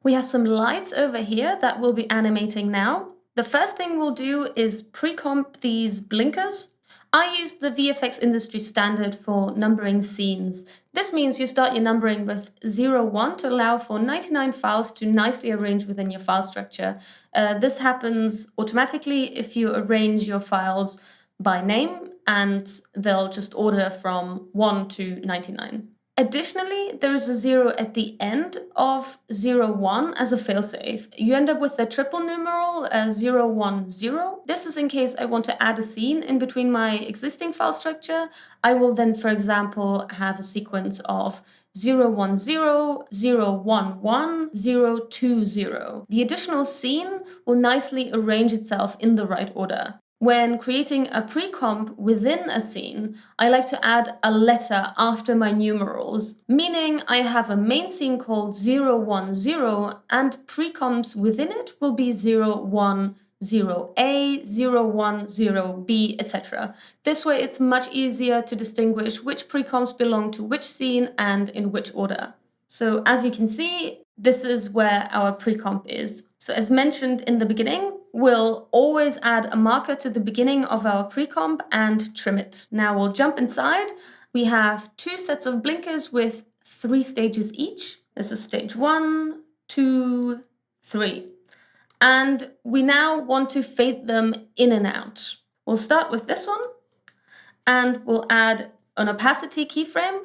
We have some lights over here that we'll be animating now. The first thing we'll do is pre-comp these blinkers. I use the VFX industry standard for numbering scenes. This means you start your numbering with 0, 1 to allow for 99 files to nicely arrange within your file structure. This happens automatically if you arrange your files by name, and they'll just order from 1 to 99. Additionally, there is a 0 at the end of 0, 1 as a failsafe. You end up with a triple numeral, 0, 1, 0. This is in case I want to add a scene in between my existing file structure. I will then, for example, have a sequence of 0, 1, 0, 0, 1, 1, 0, 2, 0. The additional scene will nicely arrange itself in the right order. When creating a pre-comp within a scene, I like to add a letter after my numerals, meaning I have a main scene called 0, 1, 0, and pre-comps within it will be 0, 1, 0A, 0, 1, 0B, etc. This way it's much easier to distinguish which pre-comps belong to which scene and in which order. So as you can see, this is where our pre-comp is. So as mentioned in the beginning, we'll always add a marker to the beginning of our pre-comp and trim it. Now we'll jump inside. We have 2 sets of blinkers with 3 stages each. This is stage 1, 2, 3. And we now want to fade them in and out. We'll start with this one, and we'll add an opacity keyframe.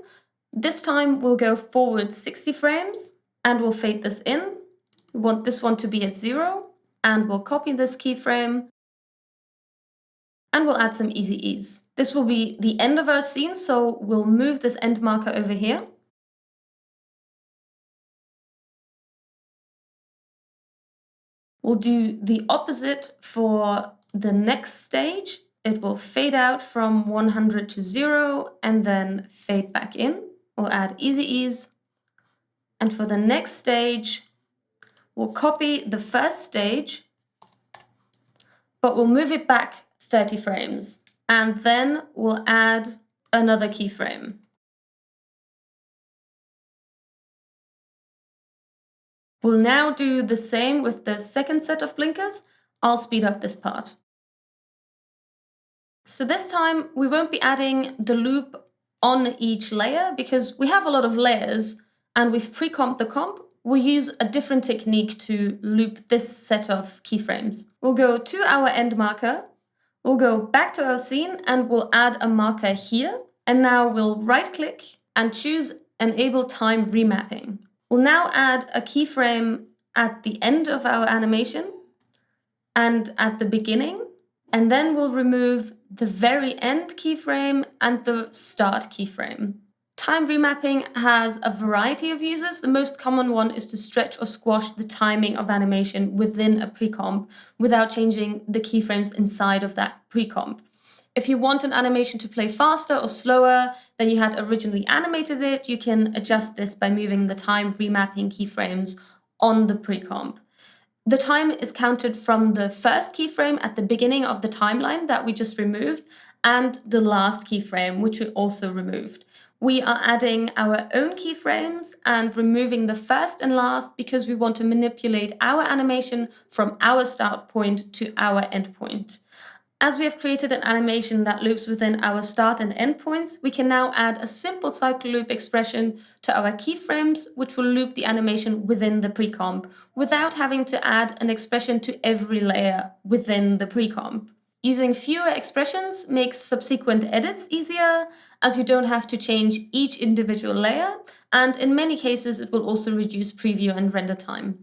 This time we'll go forward 60 frames, and we'll fade this in. We want this one to be at 0, and we'll copy this keyframe, and we'll add some easy ease. This will be the end of our scene, so we'll move this end marker over here. We'll do the opposite for the next stage. It will fade out from 100 to 0 and then fade back in. We'll add easy ease. And for the next stage, we'll copy the first stage, but we'll move it back 30 frames. And then we'll add another keyframe. We'll now do the same with the second set of blinkers. I'll speed up this part. So this time we won't be adding the loop on each layer because we have a lot of layers and we've pre-comped the comp. We'll use a different technique to loop this set of keyframes. We'll go to our end marker, we'll go back to our scene and we'll add a marker here. And now we'll right click and choose Enable Time Remapping. We'll now add a keyframe at the end of our animation and at the beginning, and then we'll remove the very end keyframe and the start keyframe. Time remapping has a variety of uses. The most common one is to stretch or squash the timing of animation within a pre-comp without changing the keyframes inside of that pre-comp. If you want an animation to play faster or slower than you had originally animated it, you can adjust this by moving the time remapping keyframes on the pre-comp. The time is counted from the first keyframe at the beginning of the timeline that we just removed and the last keyframe, which we also removed. We are adding our own keyframes and removing the first and last because we want to manipulate our animation from our start point to our end point. As we have created an animation that loops within our start and end points, we can now add a simple cycle loop expression to our keyframes, which will loop the animation within the pre-comp without having to add an expression to every layer within the pre-comp. Using fewer expressions makes subsequent edits easier, as you don't have to change each individual layer, and in many cases it will also reduce preview and render time.